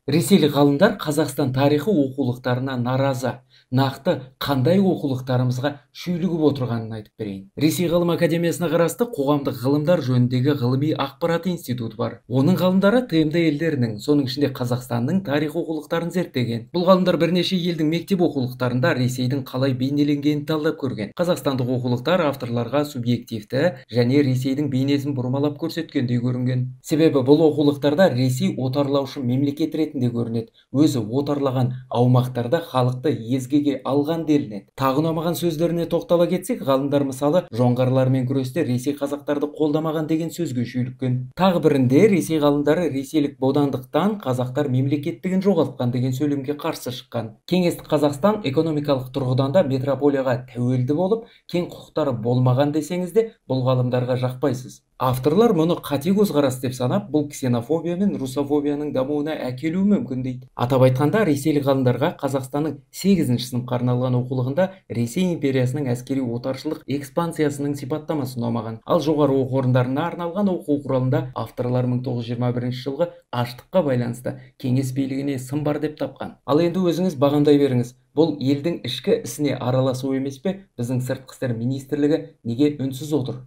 Ресейлік ғалымдар Қазақстан тарихы оқулықтарына наразы. Нақты қандай оқулықтарымызға шүйлігіп отырғанын айтып берейін. Ресей Ғылым Академиясына қарасты Қоғамдық ғылымдар жөніндегі ғылыми ақпарат институты бар. Оның ғалымдары ТМД елдерінің, соның ішінде Қазақстанның тарих оқулықтарын зерттеген. Бұл ғалымдар бірнеше елдің мектеп оқулықтарында Ресейдің қалай бейнеленгенін талдап көрген. Қазақстандық оқулықтар авторларға субъективті және Ресейдің бейнесін бұрмалап көрсеткендей көрінген. Себебі бұл оқулықтарда Ресей отарлаушы мемлекет ретінде көрінеді. Өзі отарлаған аумақтарда халықты езгеге алған делінеді. Тағы ұнамаған сөздеріне тоқтала кетсек, ғалымдар мысалы жоңғарлармен күресте Ресей қазақтарды қолдамаған деген сөзге шүйліккен. Тағы бірінде Ресей ғалымдары ресейлік бодандықтан қазақтар мемлекеттігін жоғалтқан деген сөйлемге қарсы шыққан. Кеңестік Қазақстан экономикалық тұрғыдан да метрополияға тәуелді болып, кең құқықтары болмаған десеңіз де, бұл ғалымдарға жақпайсыз. Авторлар мұны қате көзқарас деп санап, бұл ксенофобия мен русофобияның дамуына әкелуі мүмкін дейді. Атап айтқанда, ресейлік ғалымдарға Қазақстанның 8-ші сыныпқа арналған оқулығында Ресей империясының әскери отаршылық экспансиясының сипаттамасы ұнамаған. Ал жоғары оқу орындарына арналған оқу құралында авторлар 1921 жылғы аштыққа байланысты кеңес билігіне сын бар деп тапқан. Ал енді өзіңіз бағамдай беріңіз. Бұл елдің ішкі ісіне араласу емес пе? Біздің сыртқы істер министрлігі неге үнсіз отыр?